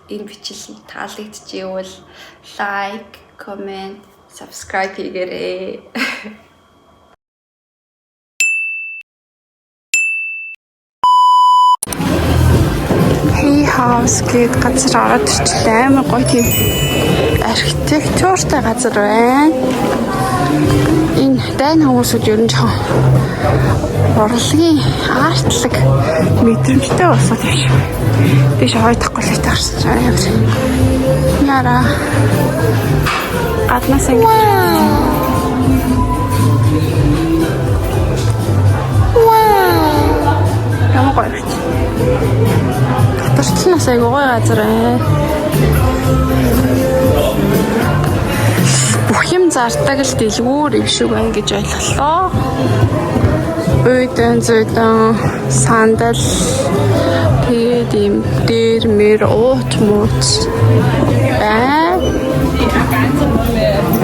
энэ бичлэг таалагдчихвэл лайк, коммент, subscribe хийгээрэй. Hey house гээд газар ороод ирчихлээ. Амар гоё тийм архитектуртай газар байна. Энэ дайны хүмүүсүүд ер нь жоохон урлагийн артлаг мэдрэмжтэй болсон юм шиг. Биш хойдохгүй л таарч байгаа юм. Яра. Гаднаас ингэ. Ямар гоё вэ? Дотоорчлоос айгүй гоё газар ээ. Бүх юм зардаг л дэлгүүр юм шиг байна гэж ойлголоо. Үйдэн зүйдэн сандал тэгээд юм дээр мэр уут мууц бай.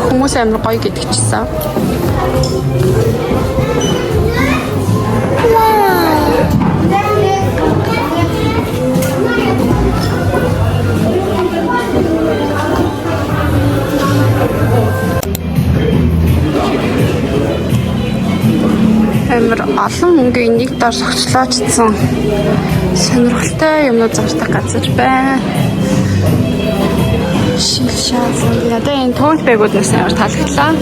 Хүмүүс амар гоё гэдэг чийсэн. Амар олон мөнгөний нэг дор согчлоочсон сонирхолтой юмнууд зардаг газар байна. Шилшаасан. Надад энэ тоот байгууднаас амар таалагдлаа.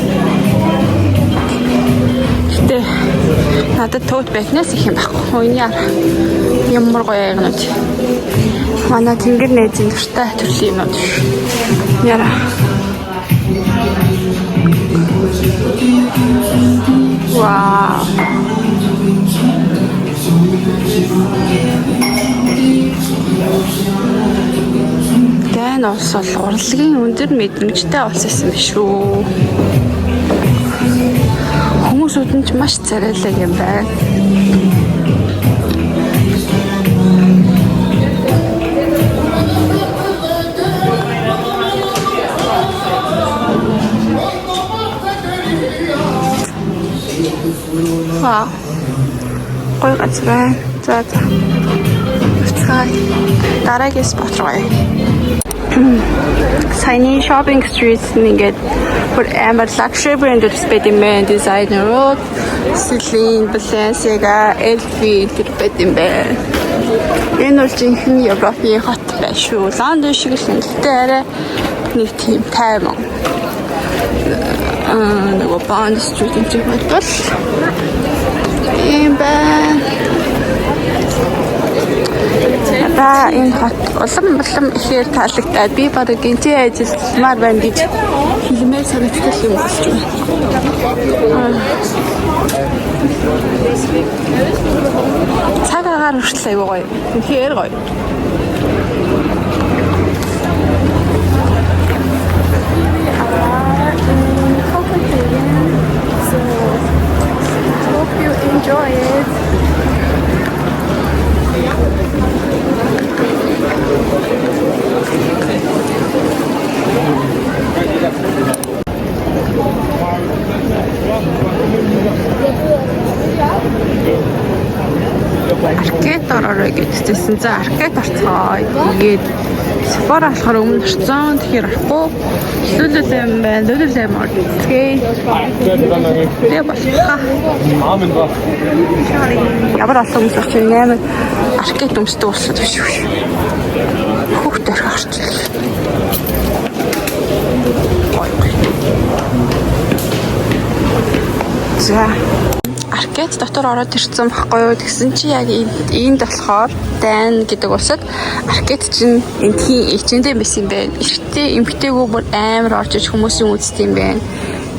Гэтэ надад тоот байгнаас их юм байхгүй. Яар ямар гоё юмнууд. Манай тэнгэр нээзийн дуртай төрлийн юмнууд. Яра. Вау. Тэн осол урлагийн өндөр мэдрэмжтэй болсон юм шүү. Хүмүүсүүд нь ч маш царайлаг юм байна. Вау. Гоё газар байна. За. Дараагийн спот руу. Саяны shopping street нэгэд бүр амар luxury brand-д спэт юм байна. Designer-ууд Celine, Balenciaga, LV тэр бэт юм байна. Энэ бол жинхэнэ Европын хот байна шүү. Лондон шиг л нэлээд арай нэг тийм тайван. Нөгөө Bond Street гэх мэт бол юм байна. Та энэ хот улам ихээр таалагдаад би баг гинти ажилламаар байна гэж хэлмээр санагддаг юм болж байна. Цаг агаар хүртэл аягүй гоё. Тэгэхээр гоё. Hope you enjoy it. Аркет оророй гэдэгсэн. За аркет орцгоо. Тэгээд Sephora болохоор өмнө орцсон. Тэгэхээр орохгүй. Lululemon байна. Lululemon орцгий. Тэгээ болчихлаа. Ямар олон хүмүүс орчих юм амар аркет өмсдөг болсон биш үү? Хүүхдээ орчих. За аркет дотор ороод ирсэн байхгүй юу гэсэн чи яг энд болохоор дайн гэдэг усад аркет чинь энтхийн эчэндээ байсан юм байна. Эртээ эмгтээгөө бүр амар орж иж хүмүүсийн үздэг юм байна.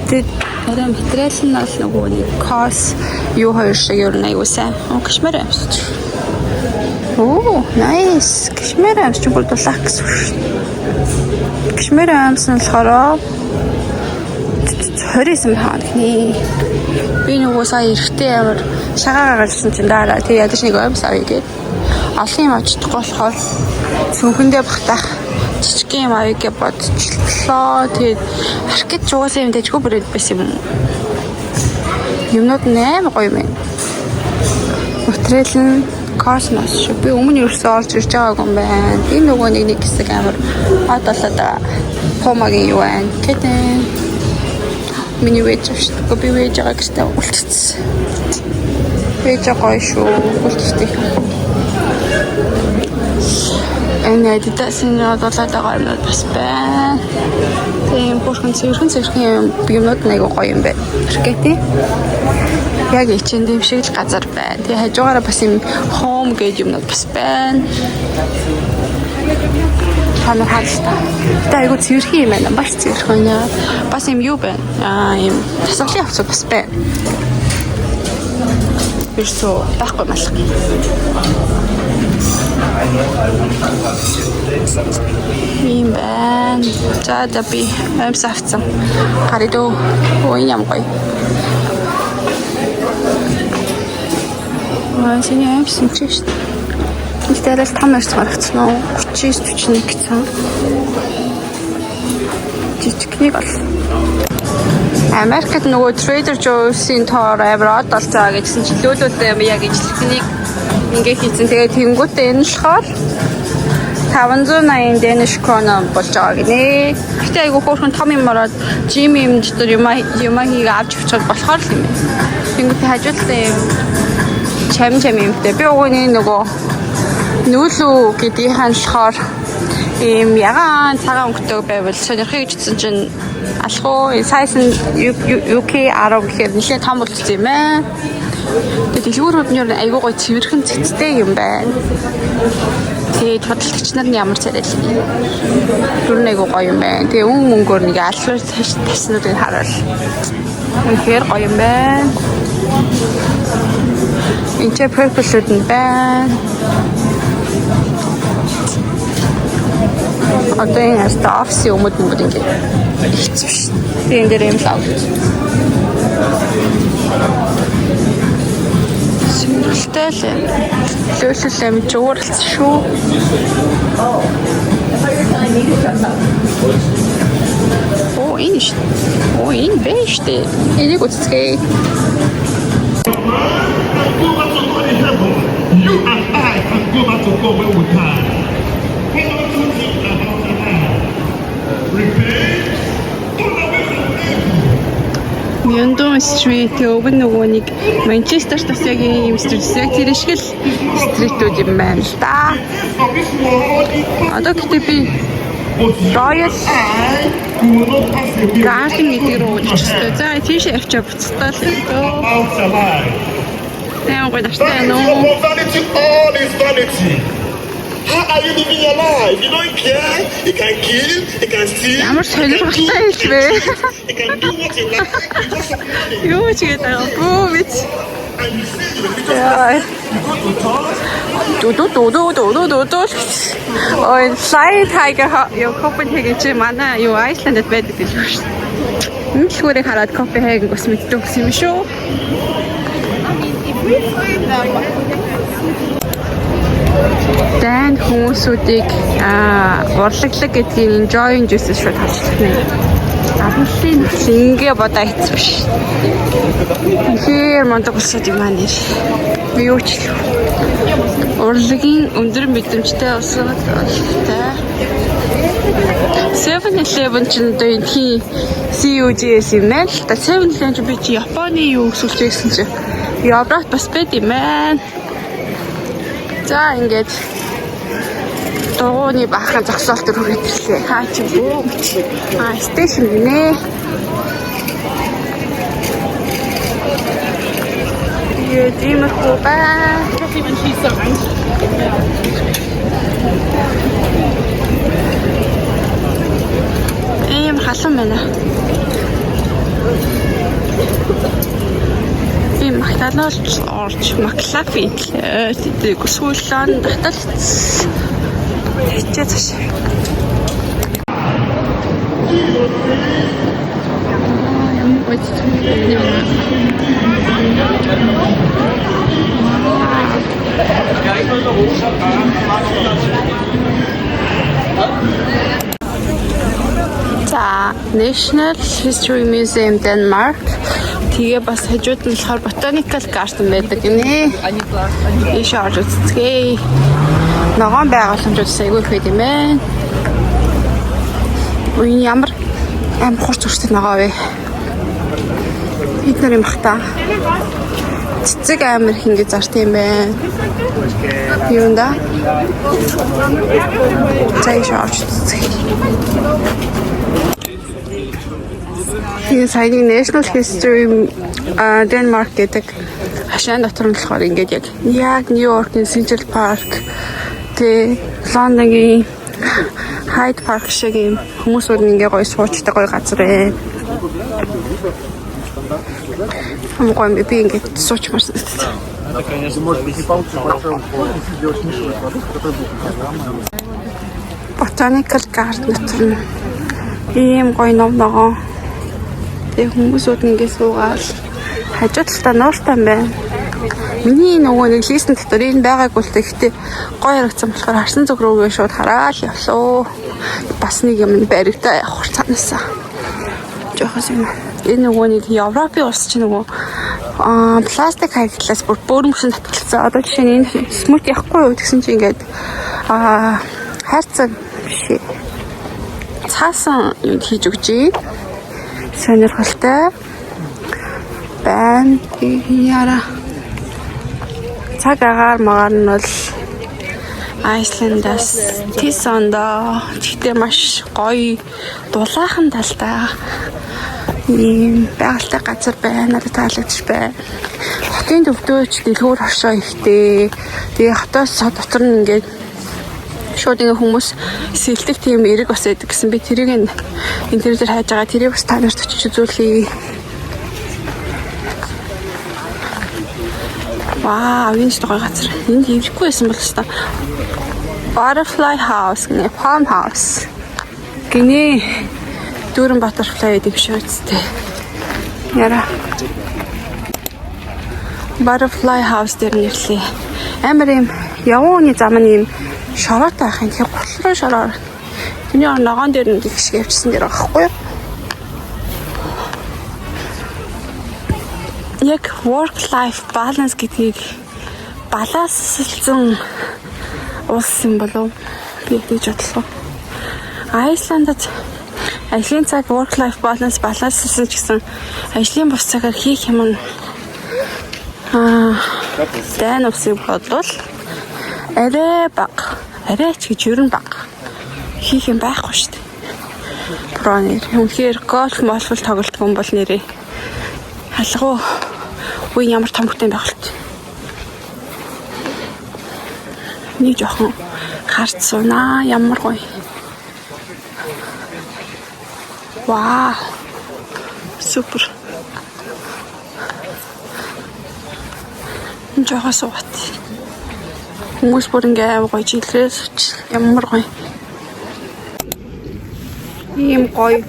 Тэгээд арай материал нь бол нөгөө нэг кос юу хоёр шиг ер нь аягүй сайн. Кашмир амсч. Оо, nice. Кашмир амсч бүр дулаах гэсэн үг шүү. Кашмир амс нь болохоор 29 хоногны би нөгөө сая эртээ амар шагаа гаргасан чинь дараа тэг ядаж нэг оймс авъя гээд олон юм авчихдаггүй болохоор цүнхэндээ багтаах жижиг юм авъя гэж бодчихлоо. Тэгээд аркет жугаасан юм дэжгүй брэнд байсан юм. Юмнууд нь амар гоё юм. Материал нь Cosmos шүү. Би өмнө ерөөсөө орж ирж байгаагүй юм байна. Энэ нөгөө нэг хэсэг амар хадгалаад байгаа. Помагийн юу байна? Кэтэн. Миний вэж шүү. Би вэж байгаа гэжтэй үлдсэн. Вэж гоё шүү. Үлдсэн. Энэ Adidas-ийн бодлоод байгаа юм бас байна. Тийм бүрхэн цэвэрхэн юмнууд нэг гоё юм байна. Маркетинг. Яг H&M шиг л газар байна. Тэгээ хажуугаараа бас юм home гэж юмнууд бас байна. Хамаа хаалта. Тэ айгу цэвэрхэн юм байна. Бас цэвэрхэн яа. Бас юм юу байна. Юм тасгалын авцууд бас байна. Ерсөө байхгүй малах. Ийм байна. За би амс авцсан. Харидoo ой юм гоё. Синий амс юм чи шүү. Илтээрээс том арч гаргацсан уу? 39 41 гэсэн. Жижигнийг бол. Америкт нөгөө Trader Joe's-ийн тоор аваад олцоо гэсэн чи лөөлөлтэй юм яг ижлэгнийг ингээ хийцэн. Тэгээд тэнгуүтээ энэ болохоор 580 Danish krone болж байгаа гинэ. Гэтэ айгу хөөрхөн том юм ороод жим юм дотор юм хийгээ авч авчихад болохоор л юм. Тэнгуүтээ хажуудлаа юм чам юмтэй. Би өгөөний нөгөө нүүлүү гэдгийг хандлахаар ийм ягаан цагаан өнгөтэй байвал сонирхыг гэсэн чинь алхуу size нь UK 10 гэхээр нэлээд том болчихсон юм аа. Тэгээд дэлгүүрүүд нь айгуу гоё цэвэрхэн цэцтэй юм байна. Тэгээд худалдагч нар нь ямар царай л юм. Дүр айгуу гоё юм байна. Тэгээд мөнгөөр нэг алфер таснуудыг харуул. Үнэхээр гоё юм байна. Энд ч purple-үүд нь байна. Одоо энэ офисын өмд ингэ хэцүү шүү. Би энэ дээр юм лав. Сэрэлтэй л лөөлөл юм жууралц шүү. Оо энэ шүү. Оо энэ бэ шүү. Энийг үзье. You and I can go back to God when we can. Мяндон стрит өвн нөгөө нэг Манчестерт бас яг ийм стрит тэр шиг л стритүүд юм байна л да. Одоо гэдэг би Royal Garden гэдэг рүү очсон. За тийш авчаа буцтаа л дөө. Тэм гоё даштай нөө. All is vanity. How are you living your life? You don't care. You can kill. You can steal. Ямар сонирхолтой юм бэ? You can do what you like because of money. Юу ч гэдэг юм бэ? And you say you're a religious person. You go to church. Ой, сая тайга юу Копенхаген чи манай юу Айсландд байдаг гэж байна шүү. Энэ дэлгүүрийг хараад Копенхаген бас мэддэг юм шүү. Дан хүмүүсүүдийг урлаглаг гэдгийг enjoying juice шүү таалагдах нэ. Авлын ингээ бодоо хийц биш. Тэгэхээр мондог улсууд юм аа нэр. Би юу ч л урлагийн өндөр мэдрэмжтэй улсууд болтой. 7-Eleven ч энэ тийм CUGS юм байна л да. 7-Eleven ч би чи Японы юу өсвөлж байсан чи Европт бас байд юм байна. За ингээд дууны баахан зогсоолт руу хэвчлээ. Хаа чи бөө. Стейшн гинэ. Яа, тиймэрхүү баа. Ийм халуун байна. Ийм махталж орж маклафи тэгээд сүүлэн таталц. Хичээ цааш. За, National History Museum Denmark Тэгээ бас хажууд нь болохоор botanical garden байдаг гинэ. Ийш орж үзцгээе. Ногоон байгууламжууд сайгүй их юм байна. Үй ямар хурц үртэй ногоо вэ? Бид нар юм бах та. Цэцэг амир их ингэ зарт юм байна. Юунда? Цааш орж үзцгээе. Энэ саяны National History Denmark гэдэг хашаан дотор нь болохоор ингээд яг Нью-Йоркийн Central Park тэ Лондонгийн Hyde Park шиг юм хүмүүсүүд ингээ гоё суучдаг гоё газар ээ. Хамгой би ингээд суучмарсан. Botanical Garden дотор нь ийм гоё ногоо. Тэгээ хүмүүсүүд ингээ суугаад хажууд талаа нууртай юм байна. Миний нөгөө нэг листэн дотор энэ байгаагүй л гэхдээ гоё харагдсан болохоор харсан зүг рүүгээ шууд хараад явлаа. Бас нэг юм баригдаа явах цаанасаа. Жохос юм. Энэ нөгөө нэг Европын улс чинь нөгөө пластик хайртлаас бүр мөсөн татгалцсан. Одоо жишээ нь энэ смут яахгүй юу гэсэн чинь ингээд хайрцаг биш. Цаасан юм хийж өгч юм. Сонирхолтой байна. Яра цаг агаар магаар нь бол Айсландаас Тисондоо тэгтээ маш гоё дулаахан талтай ийм байгальтай газар байна. Надад таалагдчих байна. Хотын төвдөөч дэлгүүр хошоо ихтэй. Тэгээ хотоос дотор нь ингээд шууд ингээ хүмүүс сэлдэг тийм эрэг бас байдаг гэсэн. Би тэрийг интернетээр хайж байгаа. Тэрийг бас та нарт очиж үзүүлье. Вау, энэ ч гоё газар. Энд хөвчгүй байсан бол хэвээр Butterfly House гэнэ, Palm House гэнэ. Дүүрэн butterfly гэдэг шиг үстэй. Яра. Butterfly House дээр нэрлээ. Амар юм явууны зам нь юм шороотой байх юм. Тэгэхээр голроо шороор. Тэний ногоон дээр нэг шиг явчихсан дэр байхгүй юу? Яг work life balance гэдгийг балансалсан улс юм болов би тэгж бодлоо. Айсландд ажлын цаг work life balance балансалсан ч гэсэн ажлын бус цагаар хийх юм нь дан усыг бодлол арай бага. Арай ч гэж ерөн бага. Хийх юм байхгүй шүү дээ. Пронер. Үнэхээр гольф молфол тоглолтгүй юм бол нэрээ. Халгуу. Үгүй ямар том хөтэн байх вэ? Нэг жоохон харцуунаа. Ямар гоё. Вау. Супер. Жохоо суут. Хүмүүс бүр ингээм гоё жилрээс ямар гоё. Ийм гоё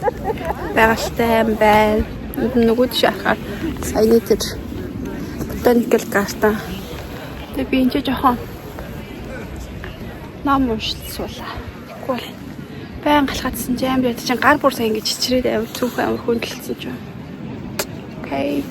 байгальтай юм байна. Нөгөөд шахаар саяны тэр botanical garden. Тэгээ би энэ жоохон ном уншилсуулаа. Тэгвэл байн галхацсан ч юм яд чинь гар бүр сая ингэж чичрээд авир цүнх авир хүндэлсэн ч юм. Окей.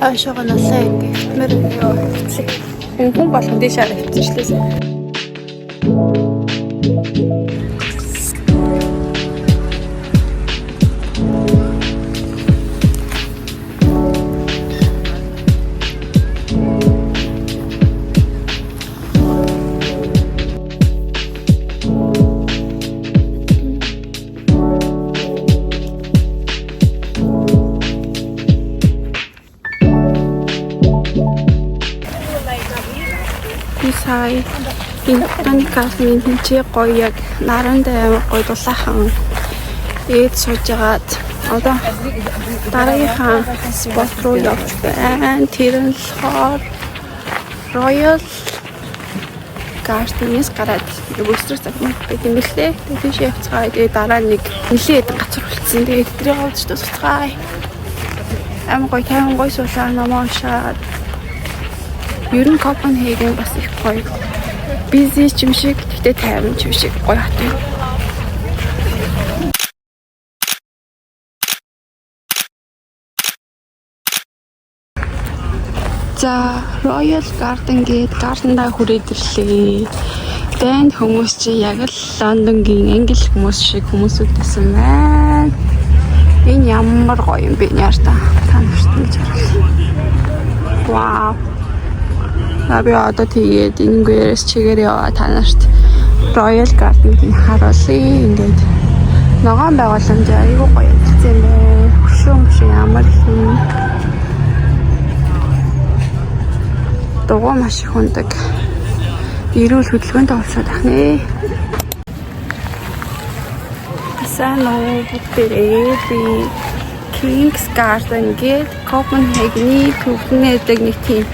Ашааганасаа ингэ мэр ёо хэвчээ. Энэ хүн болгон дэш хараа хэвчээшлээ. Сая энэ botanical garden гоё яг нарандаа гоё дулаахан ээд сууж агаад одоо дараагийнхаа спот руу явж байна. Тэр нь болохоор Royal Garden-ээс гараад өсрөх загмал байт юм билээ. Тэгээд тийш явцгаая. Тэгээд дараа нэг нэлээд газар үлдсэн. Тэгээд тэрийг олж тусцгаая. Амар гоё тайван гоё суулаа намаа уншаад. Ер нь Копенхаген бас их гоё. Busy ч юм шиг, гэхдээ тайван ч юм шиг гоё хат юм. За, Royal Garden гээд гардандаа хүрээд ирлээ. Тэнд хүмүүс чи яг л Лондонгийн англи хүмүүс шиг хүмүүсүүд байсан байна. Энэ ямар гоё юм бэ яар та нарт гэж харуулъя. Вау. Би одоо тэгээд энгээрээс чигээр яваа та нарт Royal Garden-ыг харуулъя. Ингээд ногоон байгууламж айгүй гоё хэлсэн юм байна. Хөшөө ямар юм. Дугуй маш их хүндэг. Эрүүл хөдөлгөөнтэй олсоод ахнаа. Сайн уу бүгдээрээ би King's Garden гээд Копенхагены төвхнэдэг нэг тийм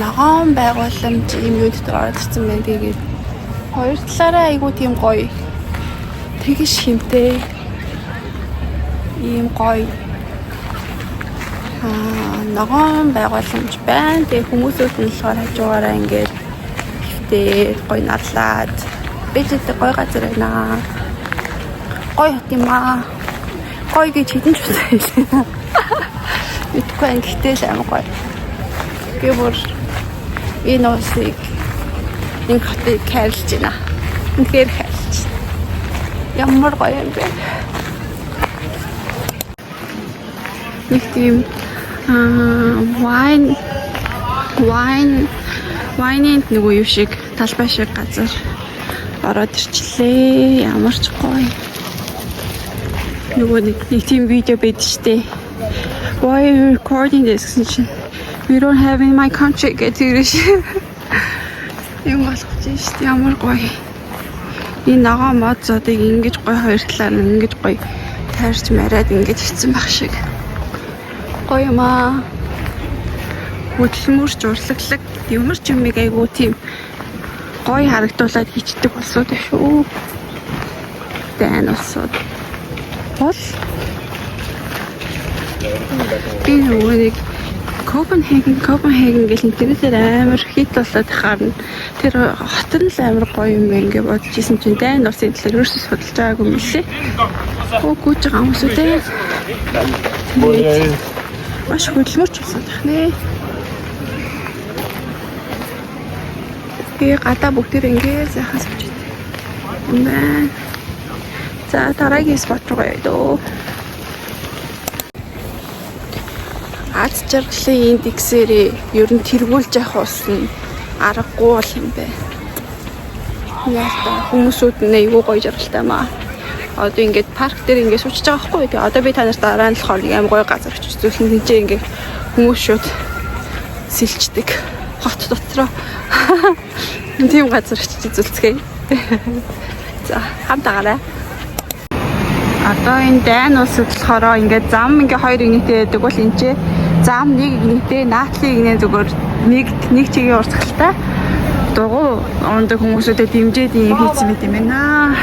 ногоон байгууламж юм юуд оролцсон байна. Тэгээд хоёр талаараа айгүй тийм гоё. Тэгэж хэмтэй. Ийм гоё. Ногоон байгууламж байна. Тэгээ хүмүүсүүд нь болохоор хажуугаараа ингээд ихтэй гоё надлаад бэжэд гоё газар байна. Гоё хот юм аа. Гоё гэж хэдэн ч удаа хэлээ. Мэдгүй энэ гэхдээ л амар гоё. Гэвэр энэ усыг энэ хотыг хайрлаж байна. Үнэхээр хайрлаж байна. Ямар гоё юм бэ. Нэг тийм wine нөгөө юу шиг талбай шиг газар ороод ирчлээ. Ямар ч гоё. Нөгөө нэг тийм видео байд штэ. Why are you recording this гэсэн чинь we don't have in my country гэдэг шиг. Юм болгож штэ. Ямар гоё. Энэ ногоон моцодыг ингэж гоё хоёр талаар нь ингэж гоё таарч мараад ингэж хийсэн байх шиг. Гоё юм аа. Хөдөлмөрч урлаглаг ямар ч юмыг айгуу тийм гоё харагдуулаад хийчдэг болсууд шүү. Тэн болсууд. Бол би нэг Копенхаген гэх нэрээр амар хит болоод харна. Тэр хот нь л амар гоё юм байна гэж бодож исэн чинь дайн улсын төлөв ерөөсөө судалж байгаагүй юм лээ. Гүйж байгаа хүмүүс үү? Маш хөдөлмөрч болсон байх нэ. Гадаа бүгдээр ингээд сайхан сууж байна. За дараагийн спот руу явъя. Аз жаргалын индексээр ер нь тэргүүлж явах ус нь аргагүй бол юм бэ. Яа хүмүүсүүд нь айгүй гоё жаргалтай маа. Одоо ингээд парк дээр ингээд сууж байгаа байхгүй. Тэгээ одоо би та нарт дараа нь болохоор нэг аим гоё газар очиж зүйлэн тийчээ ингээд хүмүүс шууд сэлчдэг. Хот дотроо. Тийм газар очиж зүйлцгээе. За хамтаагаарай. Одоо энэ дайн улсад болохоор ингээд зам ингээд хоёр игнэтэй байдаг бол энэ ч зам нэг игнэтэй наатлын игнэ зүгээр нэг чигийн урсгалтай дугуй ондог хүмүүсүүдэд дэмжээд юм хийсэн мэт юм байна.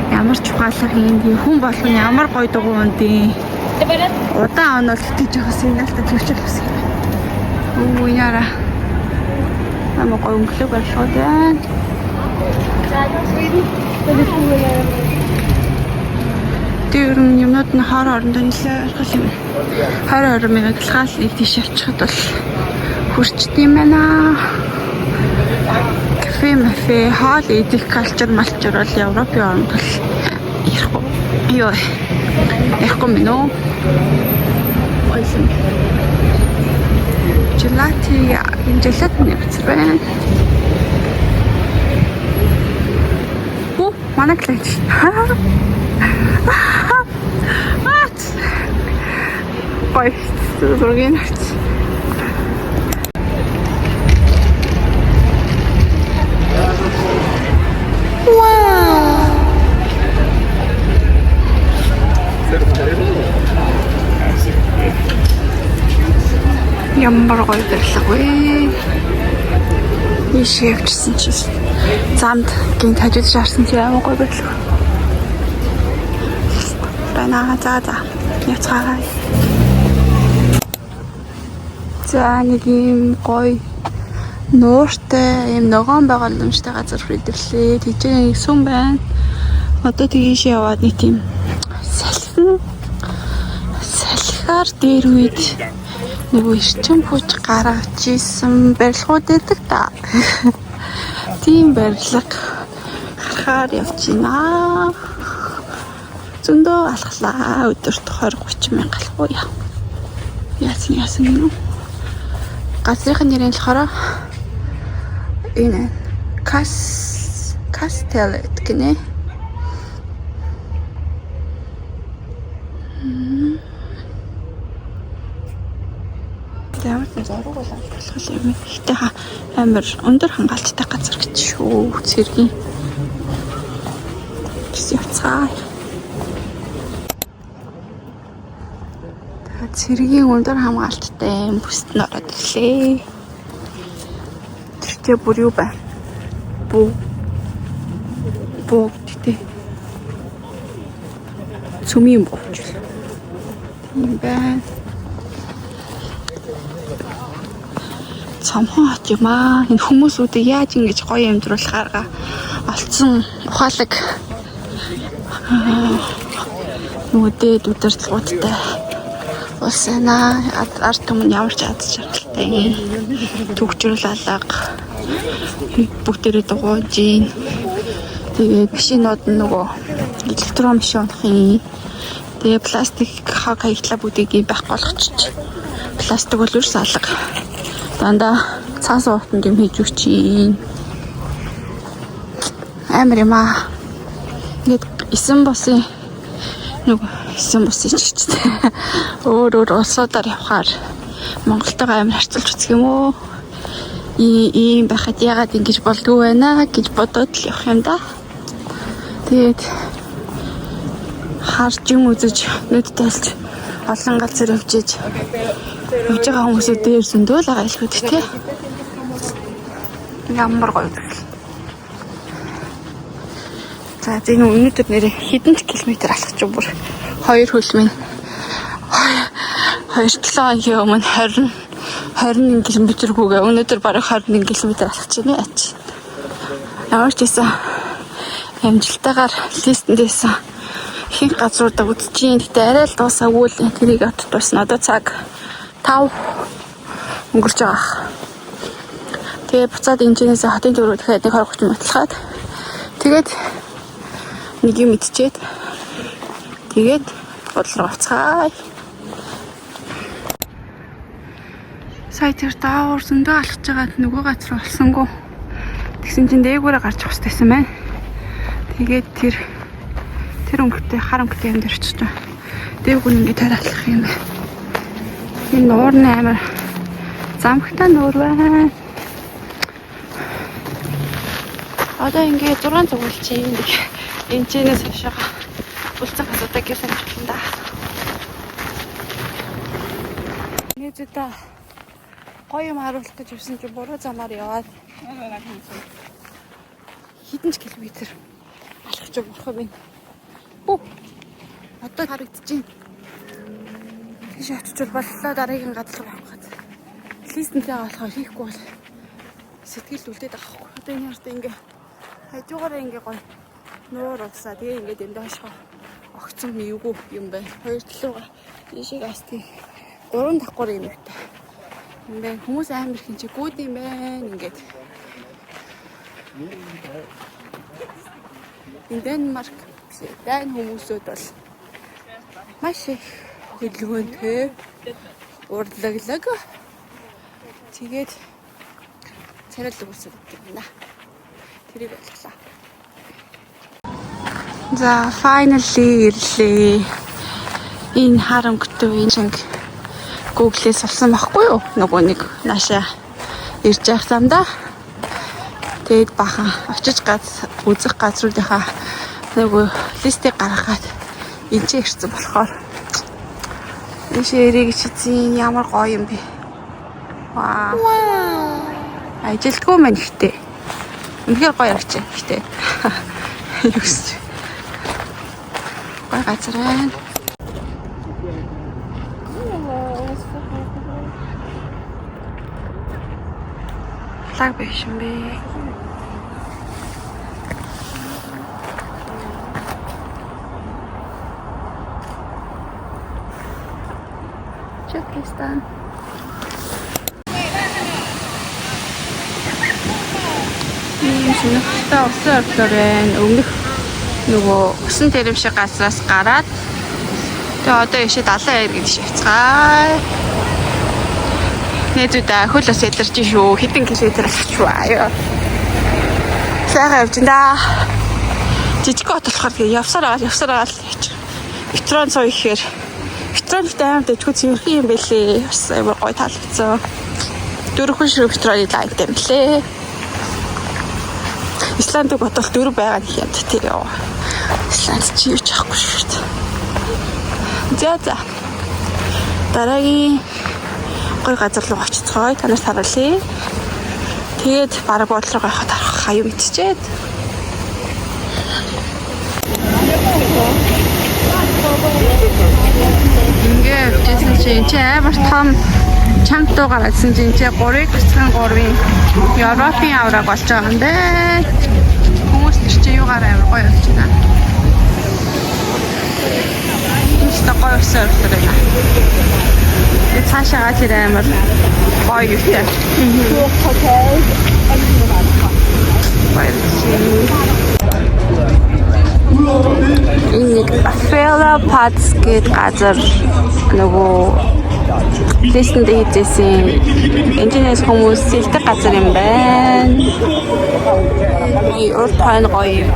Ямар ч ухаалаг юм хүн болгон ямар гоё дугуй ундын. Удаан онол итгэж байгаа сигналтай төвчл үсгэн. Оо яра. Амар гоё өнгөлөг болоод байна. Тэр юмнууд нь хор орондоо нэлээ аргал юм. 20 минут талхаал нэг тийш явчихад бол хүрчт юм байна. Кафе, хоол идэх калчур малчур бол Европын оронд бол ярихгүй мэн үү? Ойсон. Желати энэ газар байна. Манай клиент. Ой, зургийн харц. Вау! Ямар гоё дэрлэг вэ? Тийш явчихсан чи замд гинт хажууд шаарсан чи амар гоё байлгүй. Банаа за. Яцгаа. За нэг юм гоё нууртай юм ногоон байгаа юм шиг газар хөдлөлээ. Тэжээ сүм байна. Одоо тийш яваад нэг тийм салхиар дээр үед нөгөө ирчэн пууж гаргаж исэн барилгууд байдаг та. Тийм барилга харахаар явж байна. Зөндөө алхлаа. Өдөрт 20-30 мянга алхуу яа. Яасан юм. Газрын нэрийн болохоор энэ Кастел гэнэ. Ямар ч зориг болох юм. Гэтэ амар өндөр хангалттай газар гэж шүү. Цэргийн. Тэсвцаа. Цэргийн өндөр хамгаалттай бүст нь ороод ирлээ. Тэртээ бүр юу байна? Буу гэдэг. Цүмийн бууч. Тийм байна. Цомхон хот юм аа. Энэ хүмүүсүүдийг яаж ингэж гоё амьдруулахаараа олцсон ухаалаг нөгөө дээд удирдлагуудтай улсана ард түмэн ямар ч аз жаргалтай төгжрөл алга бүгдээрээ дугуйж ийн. Тэгээд машинууд нь нөгөө электрон машинуудын тэгээд пластик хаг хаягдлаа бүдгийг байхгүй болгочих. Пластик бол ерөөс алга. Дандаа цаас уутанд юм хийж өгч ийн. Амар юм аа. Ингээд эсэн босын чигчтэй өөр улсуудаар явхаар Монголтойгоо амар харьцуулж үзэх юм уу? Ийм байхад яагаад ингэж болдгоо байна гэж бодоод л явах юм да. Тэгээд харж юм үзэж нүдтэйч олон газар явж байгаа хүмүүсүүд дээр зөндөө л байгаа илгүүд те. Ямар гоё. За энэ өнөөдөр нэрээ хэдэн километр алхаж юм бүр 2 хөлмийн 2 километрийн өмнө 21 км-гүйгээ өнөөдөр бараг 21 км алхаж байна яач. Ямар ч гэсэн амжилтаагаар листэндээсэн ихэнх газруудаа үзчихин. Гэтэ арай л дуусаагүй л тэрийг отдуулсан. Одоо цаг 5 өнгөрч байгаа. Тэгээ буцаад энэчнээс хотын төрөө дахиад 1-20 минут алхаад тэгээд нэг юм идчихэд тэгээд бодлого авцгаая. Сая тэр даавар зөндөө алхаж байгаад нөгөө газар олсонгүй. Тэгсэн чинь дээгүүрээ гарч явах хэрэгтэйсэн байна. Тэгээд тэр өнгөтэй хар өнгөтэй юм дээр очиж байгаа. Дээгүүр ингээд тойр алхах юм байна. Энэ нуур нь амар замхтай нуур байна. Одоо ингээд 6 цугулчин энэ чэнэс хашаага булцах асуудаг гэсэн юм да. Нэзэта гоё юм харуулах гэж явсан чи буруу замаар яваад хэдэн ч километр алхаж явах юм бэ? Бүү. Одоо харагдчихээн. Тийш очиж боллоо дараагийн гадлага авах гэдэг. Листэнтэй болохоо хийхгүй бол сэтгэл үлдээд байгаа хгүй. Одоо энэ хартай ингээ хажуугаараа ингээ гоё нуур уусаа. Тэгээ ингээ дэндээ хашгаа огцсон эвгүй юм байна. Хоёр талууга ийшээ астиг 3 давхар юм үүтэй. Юм байна. Хүмүүс амар их чи гүйд юм байна ингээд. Энэ Денмарк дан хүмүүсүүд бол маш их хөдөлгөөнтэй урдлаглаг тэгээд царайлаг үсэг гэнэ. Тэрийг болглоо. За finally ирлээ. Энэ харамгтай үеийн шиг Google-ээс олсон байхгүй юу? Нөгөө нэг наашаа ирж явах замдаа. Тэгээд бахан очиж үзэх газруудынхаа нөгөө листийг гаргаад энд ирсэн болохоор энэ ширийг чицэн ямар гоё юм бэ. Вау. Ажилтгүй мэн ихтэй. Үнэхээр гоё явж байна ихтэй. Юу гэж. Гоё газар байна. Лаг биш юм бэ. Чекистан. Шинэхтэй усан ордорын өмнөх нөгөө усан тэрэм шиг газраас гараад тэгээ одоо ишээ 70 гэж шигцгаая. Нэдүүдээ хөл ус ядарч шүү. Хэдэн километр авчихваа аа. Сайхан явж байна. Жижиг хот болохоор явсараа явж. Метрон цоо ихээр метронтой амар дэжгүй цэвэрхэн юм бэлээ. Бас амар гоё таалагдсан. 4 хүн ширхэг метроны лайнтай юм лээ. Исландыг бодвол 4 байгаа нэг юм тий ёо. Исланд чи юу ч ахгүй шүү дээ. За. Дараагийн гоё газар руу очицгоё. Танаас харуулъя. Тэгээд бараг буудлын руу явахад хаяа мэдчихэд. Ингээд жисэн чи амар том чанга дуу гаргасан чинь 3-3-ын Европын авраг болж байгаа юм байна. Хүмүүс чи юугаар амар гоё болж байна. Инста гоё өсөр байна. Цаашаа тэр амар гоё юутай. Энэ Афела Пац гээд газар нөгөө лестэнд хийжсэн энэс хүмүүс сэлдэг газар юм байна. И урд хайн гоё.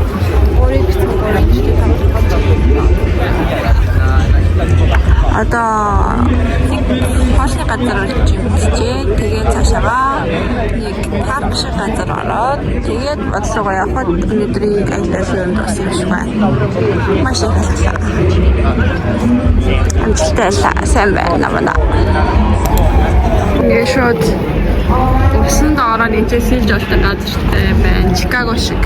Одоо хоолны газар болж юм чижээ. Тэгээд цаашаа нэг парк шиг газар ороод тэгээд бодлого явахад өнөөдрийн аялал дуусах юм шиг байна. Маш их ажиллаа. Амжилттай сайн байна мана. Ингээд шууд усанд ороод нэмжээсэлж болтой газартай байна. Чикаго шиг.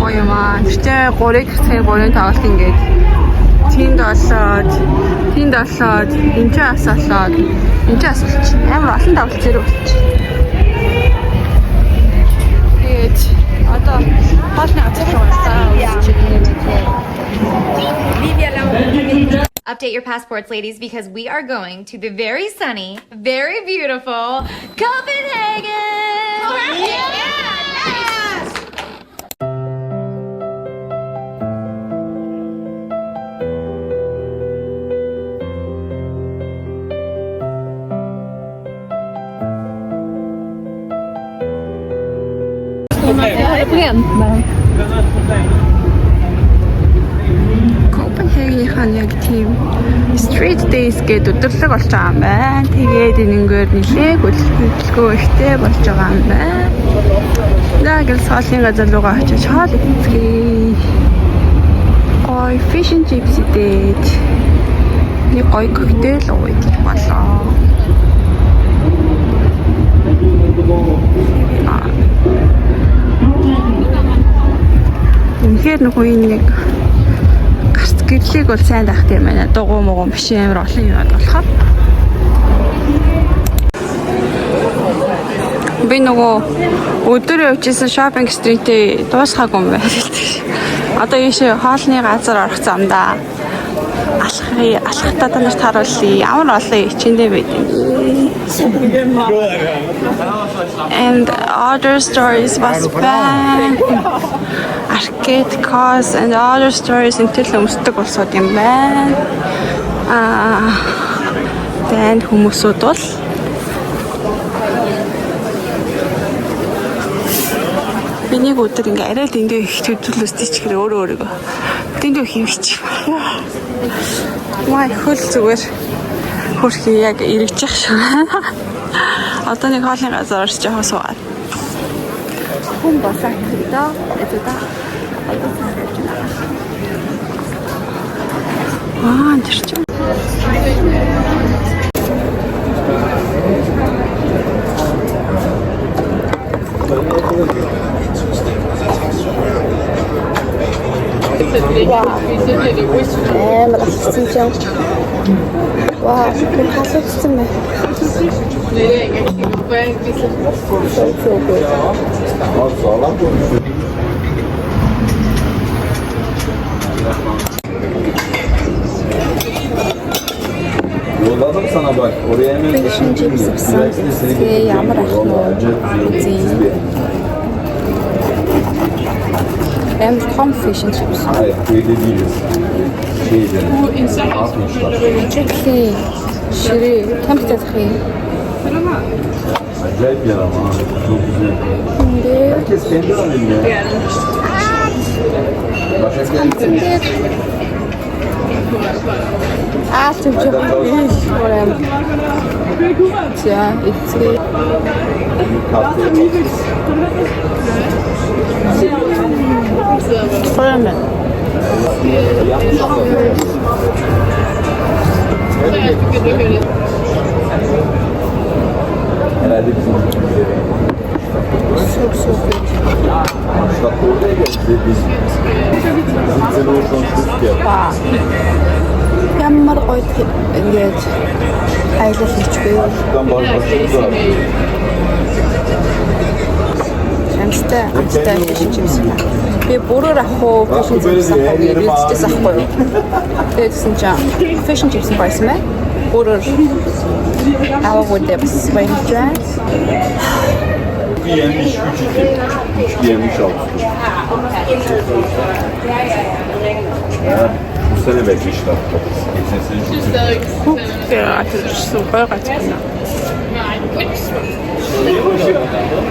Гоё маа. Тэгтээ 3-3 тоглолт ингээд Тэнд олоод, энэ ч асуулаад, амар олон давлт зэрэг болчих. Тэгээд одоо хоолны газар руу Update your passports, ladies, because we are going to the very sunny, very beautiful Copenhagen! Oh, yeah! Copenhagen яг тийм street days гэдэг өдөрлөг болж байгаа юм байна. Тэгээд энэгээр нэлээд хөдөлгөөн ихтэй болж байгаа юм байна. Наагэл соолын газар руугаа очиж хоол идчихье. Ой, fish and chips идээд нэг гоё коктейл ууж болоо. Үнэхээр нөгөө нэг гарц гэрлийг бол сайн даах юм байна. Дугуй мууган биш амар олон юм болохоор. Би нөгөө өдөр явжсэн shopping street-ээ дуусгаагүй юм байна. Одоо ийшээ хоолны газар орох замдаа алхахтаа танарт харуулъя. Ямар олон ичэндээ байд юм. And other stories was bad. Arcade cars and other stories интэл өмсдөг болсод юм байна. Then хүмүүсүүд бол би нэг өдөр ингээ арай дэндүү их төвлөлөөс тийчгээр өөрөө дэндүү хийвчих. Май хөл зүгээр хөрхи яг эргэжих шүү. Одоо нэг хоолны газар орж жоохон суугаад. Хүн басаа хийдаа эдуда. тэрч. амар алцсан ч юм. Вау, тэр хасагдсан мэ. Yolladım sana bak. Oraya hemen Beşinci pizza. Yağmur aklı. Амар том fish and chips. Hayır, köyde değiliz. Şeyde. Atmışlar. Okey. Şiri. Tam tadhi. Acayip yer ama. Çok güzel. Şimdi Herkes kendi halinde. Başka geldi. çok büyük. Oraya. Ya, içi. Koyamam. Herhalde bizim Çok soğuk. bak oraya geldi biz. Güzel olsun Türkiye. Ямар гоё ингэж аялал хийчихгүй. Buradan başlıyoruz abi. Амттай фишн чипс. Би бүрээр авах уу, фишн чипс авах уу гэж үзчихсэн байхгүй юу. Тэгсэн чинь фишн чипс байсан мэ. Бүрээр авах үедээ бас баярлалаа. Bir yemiş 3-2. 3 yemiş 6. Bu sene belki işte. Geçen sene çok kötü. Яа тэр супер гацгана.